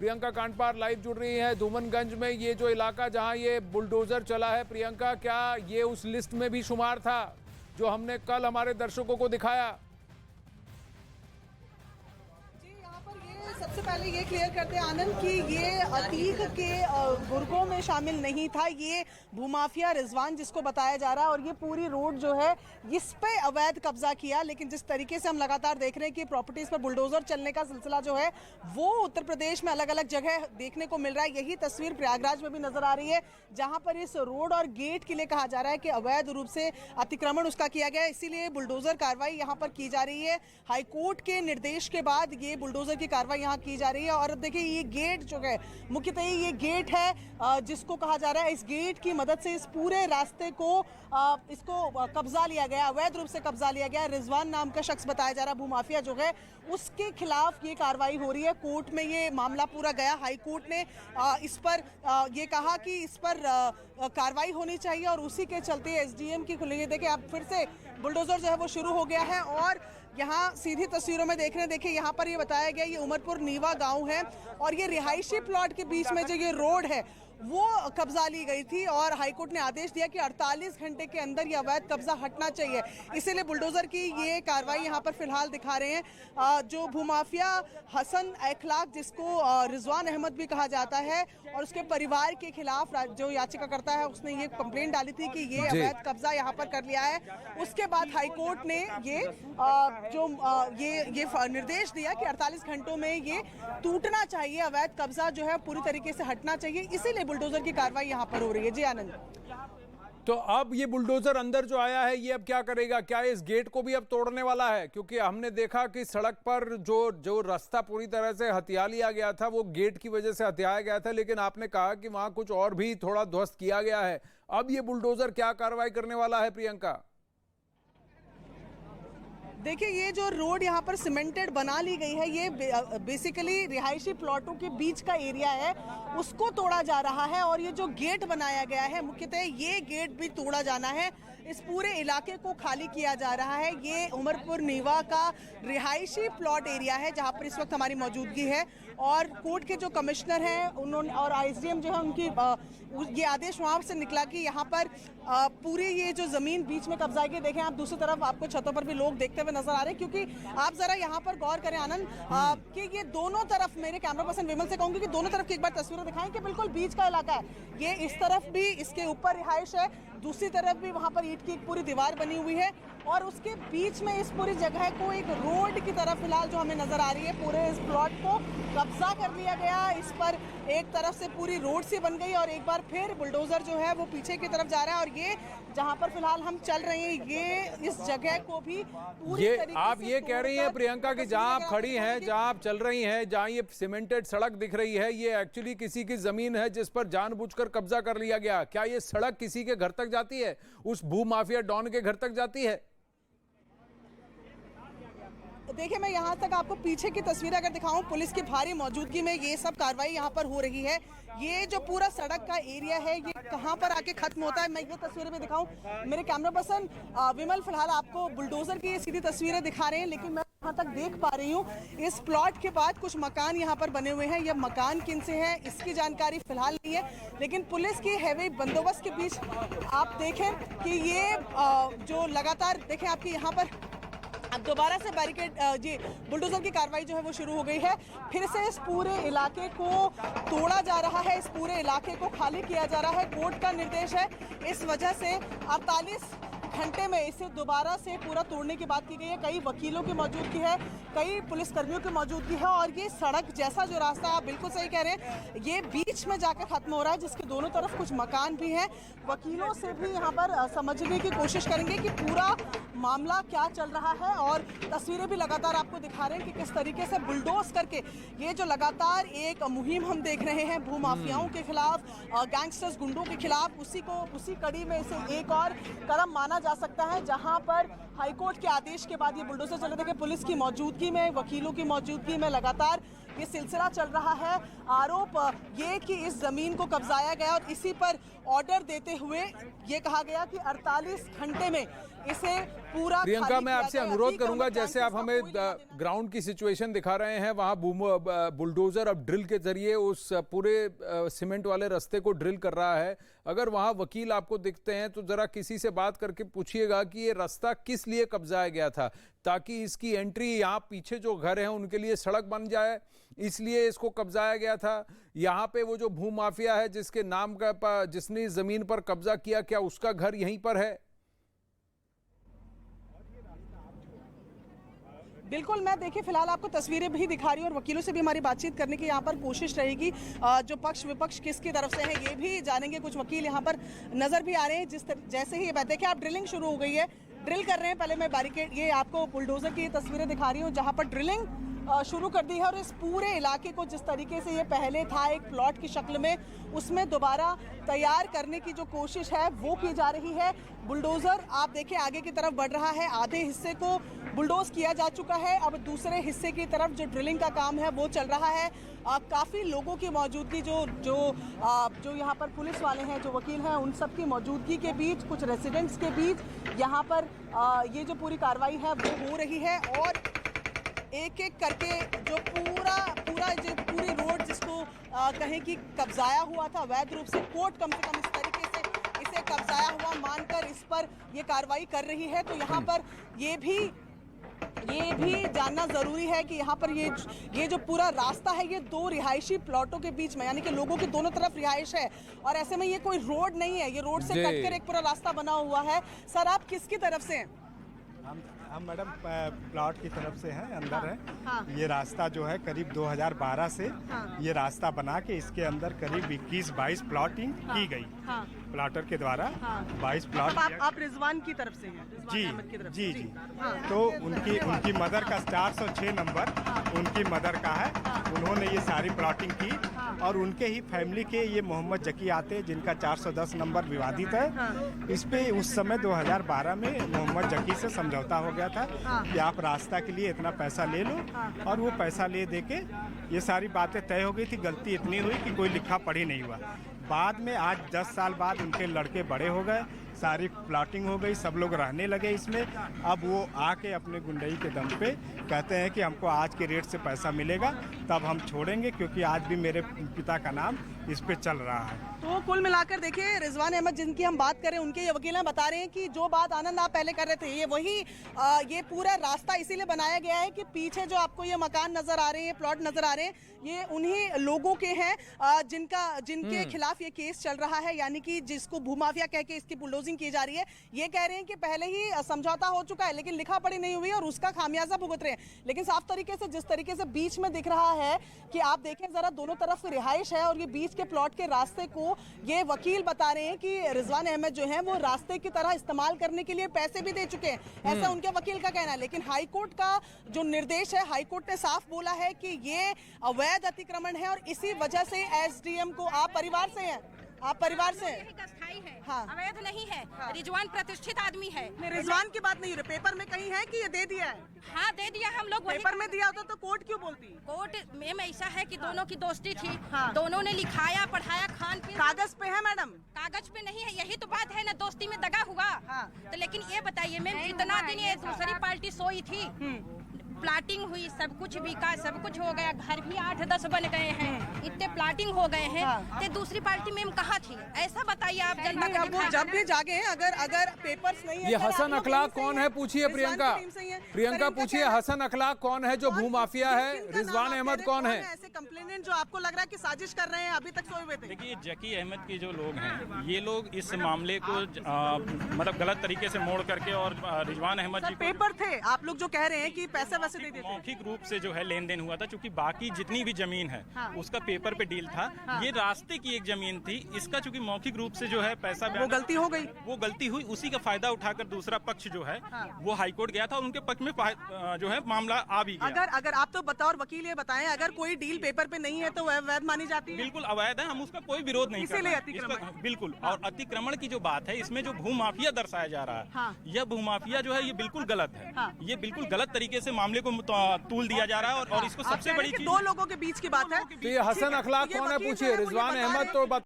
Priyanka कांडपार live जुड़ रही है धूमनगंज में। ये जो इलाका जहां ये बुलडोजर चला है, प्रियंका, क्या ये उस लिस्ट में भी शुमार था जो हमने कल हमारे दर्शकों को दिखाया? सबसे पहले ये क्लियर करते हैं आनंद कि ये अतीक के गुर्गों में शामिल नहीं था। ये भूमाफिया रिजवान जिसको बताया जा रहा है, और ये पूरी रोड जो है इस पे अवैध कब्जा किया। लेकिन जिस तरीके से हम लगातार देख रहे हैं कि प्रॉपर्टीज पर बुलडोजर चलने का सिलसिला जो है वो उत्तर प्रदेश में अलग अलग जगह देखने को मिल रहा है। यही तस्वीर प्रयागराज में भी नजर आ रही है, जहां पर इस रोड और गेट के लिए कहा जा रहा है कि अवैध रूप से अतिक्रमण उसका किया गया है, इसीलिए बुलडोजर कार्रवाई यहाँ पर की जा रही है। हाईकोर्ट के निर्देश के बाद ये बुलडोजर की कार्रवाई की जा रही है। और देखिए ये गेट जो है, मुख्यतः ये गेट है जिसको कहा जा रहा है इस गेट की मदद से इस पूरे रास्ते को इसको कब्जा लिया गया, अवैध रूप से कब्जा लिया गया। रिजवान नाम का शख्स बताया जा रहा है, भूमाफिया जो है उसके खिलाफ ये कार्रवाई हो रही है। कोर्ट में ये मामला पूरा गया, हाई कोर्ट ने इस पर ये कहा कि इस पर कार्रवाई होनी चाहिए, और उसी के चलते एसडीएम की खुली। देखिए अब फिर से बुलडोजर जो है वो शुरू हो गया है, और यहाँ सीधी तस्वीरों में देख रहे हैं। देखिए यहाँ पर ये बताया गया ये उमरपुर नीवा गांव है, और ये रिहायशी प्लॉट के बीच में जो ये रोड है वो कब्जा ली गई थी, और हाईकोर्ट ने आदेश दिया कि 48 घंटे के अंदर ये अवैध कब्जा हटना चाहिए। इसीलिए बुलडोजर की ये कार्रवाई यहाँ पर फिलहाल दिखा रहे हैं। जो भूमाफिया हसन अखलाक, जिसको रिजवान अहमद भी कहा जाता है, और उसके परिवार के खिलाफ जो याचिका करता है उसने ये कंप्लेंट डाली थी कि ये अवैध कब्जा यहाँ पर कर लिया है। उसके बाद हाईकोर्ट ने ये निर्देश दिया कि 48 घंटों में ये टूटना चाहिए, अवैध कब्जा जो है पूरी तरीके से हटना चाहिए। इसीलिए बुलडोजर की कार्रवाई यहां पर हो रही है। जी आनंद, तो अब ये बुलडोजर अंदर जो आया है ये अब क्या करेगा? क्या इस गेट को भी अब तोड़ने वाला है? क्योंकि हमने देखा कि सड़क पर जो रास्ता पूरी तरह से हथिया लिया गया था वो गेट की वजह से हथियाया गया था, लेकिन आपने कहा कि वहां कुछ और भी थोड़ा ध्वस्त किया गया है। अब ये बुलडोजर क्या कार्रवाई करने वाला है, प्रियंका? देखिए ये जो रोड यहाँ पर सीमेंटेड बना ली गई है, ये बेसिकली रिहायशी प्लॉटों के बीच का एरिया है, उसको तोड़ा जा रहा है। और ये जो गेट बनाया गया है, मुख्यतः ये गेट भी तोड़ा जाना है। इस पूरे इलाके को खाली किया जा रहा है। ये उमरपुर नीवा का रिहायशी प्लॉट एरिया है जहाँ पर इस वक्त हमारी मौजूदगी है, और कोर्ट के जो कमिश्नर हैं उन्होंने और आईसीएम जो है उनकी ये आदेश वहाँ से निकला कि यहाँ पर पूरी ये जो जमीन बीच में कब्जा की। देखें आप दूसरी तरफ आपको छतों पर भी लोग देखते हुए नजर आ रहे हैं, क्योंकि आप जरा यहाँ पर गौर करें आनंद कि ये दोनों तरफ, मेरे कैमरा पर्सन विमल से कहूंगी कि दोनों तरफ की एक बार तस्वीरें दिखाएं कि बिल्कुल बीच का इलाका है। ये इस तरफ भी इसके ऊपर रिहाइश है, दूसरी तरफ भी वहां पर ईंट की एक पूरी दीवार बनी हुई है, और उसके बीच में इस पूरी जगह को एक रोड की तरफ फिलहाल जो हमें नजर आ रही है, पूरे इस प्लॉट को कब्जा कर लिया गया। इस पर एक तरफ से पूरी रोड सी बन गई, और एक बार फिर बुलडोजर जो है वो पीछे की तरफ जा रहा है। और ये जहां पर फिलहाल हम चल रहे हैं, ये इस जगह को भी पूरी तरीके से आप ये कह रही हैं प्रियंका कि जहां आप खड़ी हैं, जहां आप चल रही हैं, जहां ये सीमेंटेड सड़क दिख रही है, ये एक्चुअली किसी की जमीन है जिस पर जानबूझकर कब्जा कर लिया गया। क्या ये सड़क किसी के घर तक जाती है, उस भूमाफिया डॉन के घर तक जाती है? देखिए मैं यहाँ तक आपको पीछे की तस्वीर अगर दिखाऊं, पुलिस की भारी मौजूदगी में ये सब कार्रवाई यहाँ पर हो रही है। ये जो पूरा सड़क का एरिया है ये कहाँ पर आके खत्म होता है, मैं ये तस्वीरें भी दिखाऊं। मेरे कैमरा पर्सन विमल फिलहाल आपको बुलडोजर की ये सीधी तस्वीरें दिखा रहे हैं, लेकिन मैं यहाँ तक देख पा रही हूँ इस प्लॉट के बाद कुछ मकान यहाँ पर बने हुए हैं। ये मकान किन से है इसकी जानकारी फिलहाल नहीं है, लेकिन पुलिस की हैवी बंदोबस्त के बीच आप देखें कि ये जो लगातार देखें आपकी यहाँ पर अब दोबारा से बैरिकेड जी बुलडोजर की कार्रवाई जो है वो शुरू हो गई है। फिर से इस पूरे इलाके को तोड़ा जा रहा है, इस पूरे इलाके को खाली किया जा रहा है। कोर्ट का निर्देश है, इस वजह से 48 घंटे में इसे दोबारा से पूरा तोड़ने की बात की गई है। कई वकीलों की मौजूदगी है, कई पुलिसकर्मियों की मौजूदगी है, और ये सड़क जैसा जो रास्ता आप बिल्कुल सही कह रहे हैं, ये बीच में जाकर खत्म हो रहा है, जिसके दोनों तरफ कुछ मकान भी हैं। वकीलों से भी यहाँ पर समझने की कोशिश करेंगे कि पूरा मामला क्या चल रहा है, और तस्वीरें भी लगातार आपको दिखा रहे हैं कि किस तरीके से बुलडोज करके ये जो लगातार एक मुहिम हम देख रहे हैं भूमाफियाओं के खिलाफ, गैंगस्टर्स, गुंडों के खिलाफ, उसी कड़ी में इसे एक और कदम माना जा सकता है, जहां पर हाईकोर्ट के आदेश के बाद ये बुलडोजर चले। देखिए पुलिस की मौजूदगी में, वकीलों की मौजूदगी में लगातार ये सिलसिला चल रहा है। आरोप ये कि इस जमीन को कब्जाया गया और इसी पर ऑर्डर देते हुए ये कहा गया कि 48 घंटे में इसे पूरा प्रियंका, खाली मैं किया आपसे जाए। अनुरोध अतीक करूंगा, अहमद खान जैसे के आप इसका हमें कोई लेना देना ग्राउंड की सिचुएशन दिखा रहे हैं, वहां बुलडोजर अब ड्रिल के जरिए उस पूरे सीमेंट वाले रास्ते को ड्रिल कर रहा है। अगर वहां वकील आपको दिखते हैं तो जरा किसी से बात करके पूछिएगा कि ये रास्ता किस लिए कब्जाया गया था, ताकि इसकी एंट्री यहाँ पीछे जो घर हैं उनके लिए सड़क बन जाए, इसलिए इसको कब्जाया गया था। यहाँ पे वो जो भूमाफिया है जिसके नाम का जिसने इस जमीन पर कब्जा किया, क्या उसका घर यहीं पर है? बिल्कुल, मैं देखिए फिलहाल आपको तस्वीरें भी दिखा रही हूँ और वकीलों से भी हमारी बातचीत करने की यहाँ पर कोशिश रहेगी। जो पक्ष विपक्ष किसकी तरफ से है ये भी जानेंगे। कुछ वकील यहाँ पर नजर भी आ रहे हैं। जैसे ही ये बात देखिए, आप ड्रिलिंग शुरू हो गई है, ड्रिल कर रहे हैं। पहले मैं बैरिकेड, ये आपको बुलडोजर की तस्वीरें दिखा रही हूँ जहाँ पर ड्रिलिंग शुरू कर दी है और इस पूरे इलाके को जिस तरीके से ये पहले था एक प्लॉट की शक्ल में, उसमें दोबारा तैयार करने की जो कोशिश है वो की जा रही है। बुलडोजर आप देखिए आगे की तरफ बढ़ रहा है, आधे हिस्से को बुलडोज किया जा चुका है, अब दूसरे हिस्से की तरफ जो ड्रिलिंग का काम है वो चल रहा है। काफ़ी लोगों की मौजूदगी, जो यहाँ पर पुलिस वाले हैं, जो वकील हैं, उन सब की मौजूदगी के बीच, कुछ रेसिडेंट्स के बीच यहाँ पर ये जो पूरी कार्रवाई है वो हो रही है। और एक एक करके जो पूरी रोड जिसको कहें कि कब्जाया हुआ था वैध रूप से, कोर्ट कम से कम इस तरीके से इसे कब्जाया हुआ मानकर इस पर ये कार्रवाई कर रही है। तो यहाँ पर ये भी जानना जरूरी है कि यहाँ पर ये जो पूरा रास्ता है ये दो रिहायशी प्लॉटों के बीच में, यानी कि लोगों के दोनों तरफ रिहाइश है और ऐसे में ये कोई रोड नहीं है, ये रोड से कटकर एक पूरा रास्ता बना हुआ है। सर, आप किसकी तरफ से हैं? हम मैडम प्लॉट की तरफ से हैं, अंदर है। हाँ। ये रास्ता जो है करीब 2012 से ये रास्ता बना के इसके अंदर करीब 21-22 प्लॉटिंग की गई प्लॉटर के द्वारा। 22 प्लॉट आप रिजवान की तरफ से हैं? जी अहमद की तरफ जी से। जी। तो उनकी मदर का 406 नंबर उनकी मदर का है। उन्होंने ये सारी प्लॉटिंग की और उनके ही फैमिली के ये मोहम्मद जकी आते जिनका 410 नंबर विवादित है। इस पे उस समय 2012 में मोहम्मद जकी से समझौता हो गया था कि आप रास्ता के लिए इतना पैसा ले लो, और वो पैसा ले दे के ये सारी बातें तय हो गई थी। गलती इतनी हुई कि कोई लिखा पढ़ी नहीं हुआ। बाद में आज 10 साल बाद उनके लड़के बड़े हो गए, सारी प्लॉटिंग हो गई, सब लोग रहने लगे इसमें। अब वो आके अपने गुंडई के दम पे कहते हैं कि हमको आज के रेट से पैसा मिलेगा तब हम छोड़ेंगे, क्योंकि आज भी मेरे पिता का नाम इस पे चल रहा है। तो कुल मिलाकर देखिए, रिजवान अहमद जिनकी हम बात करें, उनके ये वकील बता रहे हैं कि जो बात आनंद आप पहले कर रहे थे, ये पूरा रास्ता इसीलिए बनाया गया है कि पीछे जो आपको ये मकान नजर आ रहे हैं, प्लॉट नजर आ रहे हैं, ये उन्हीं लोगों के हैं जिनके खिलाफ ये केस चल रहा है, यानी कि जिसको भूमाफिया कह के इसकी बुलडोजिंग की जा रही है। ये कह रहे हैं कि पहले ही समझौता हो चुका है लेकिन लिखा पढ़ी नहीं हुई और उसका खामियाजा भुगत रहे हैं। लेकिन साफ तरीके से जिस तरीके से बीच में दिख रहा है कि आप देखें जरा, दोनों तरफ रिहाइश है और ये बीच के प्लॉट के रास्ते को ये वकील बता रहे हैं कि रिजवान अहमद जो है वो रास्ते की तरह इस्तेमाल करने के लिए पैसे भी दे चुके हैं, ऐसा उनके वकील का कहना है। लेकिन हाईकोर्ट का जो निर्देश है, हाईकोर्ट ने साफ बोला है कि ये अवैध अतिक्रमण है और इसी वजह से एसडीएम को, आप परिवार से हैं? आप परिवार से स्थायी है, हाँ। अवैध नहीं है। रिजवान प्रतिष्ठित आदमी है। रिजवान की बात नहीं हो रही, पेपर में कहीं है कि ये दे दिया है? हाँ, दे दिया। हम लोग पेपर में दिया होता तो कोर्ट क्यों बोलती? कोर्ट में ऐसा है कि दोनों की दोस्ती थी, हाँ। दोनों ने लिखाया पढ़ाया, खान पीन कागज पे है मैडम? कागज पे नहीं है, यही तो बात है ना, दोस्ती में दगा हुआ। हाँ। तो लेकिन ये बताइए मैम, जितना दिन ये दूसरी पार्टी सोई थी, प्लाटिंग हुई, सब कुछ बिका, सब कुछ हो गया, घर भी 8-10 बन गए हैं, इतने प्लाटिंग हो गए हैं, तो दूसरी पार्टी में कहाँ थी? ऐसा बताइए आप जनता नहीं, अब वो जब भी जागे हैं, अगर पेपर्स नहीं है। ये हसन अखलाक कौन है पूछिए प्रियंका। प्रियंका पूछिए, हसन अखलाक कौन है जो भूमाफिया है? रिजवान अहमद कौन है? ऐसे कंप्लेनेंट जो आपको लग रहा है कि साजिश कर रहे हैं, अभी तक सोए हुए थे। देखिए, जकी अहमद के जो लोग हैं, ये लोग इस मामले को मतलब गलत तरीके से मोड़ करके और रिजवान अहमद जी पेपर थे, आप लोग जो कह रहे हैं कि पैसे वैसे दे देते, मौखिक रूप से जो है लेन देन हुआ था, क्योंकि बाकी जितनी भी जमीन है उसका पेपर पे डील था। ये रास्ते की एक जमीन थी, इसका चूंकि मौखिक रूप से जो है पैसा वो गलती हो गई, वो गलती हुई, उसी का फायदा उठाकर दूसरा पक्ष जो है वो हाईकोर्ट गया था और उनके पक्ष में जो है मामला आ भी गया। अगर आप तो बताओ, और वकील ये बताएं, अगर कोई डील पेपर पे नहीं है तो वह अवैध मानी जाती है? बिल्कुल अवैध है, हम उसका कोई विरोध नहीं कर रहे हैं। बिल्कुल। और अतिक्रमण की जो बात है, इसमें जो भूमाफिया दर्शाया जा रहा है, यह भूमाफिया जो है ये बिल्कुल गलत है। ये बिल्कुल गलत तरीके से मामले को तूल दिया जा रहा है और इसको सबसे बड़ी चीज, 2 लोगों के बीच की बात है। तो ये हसन अखलाक कौन है पूछिए। रिजवान अहमद तो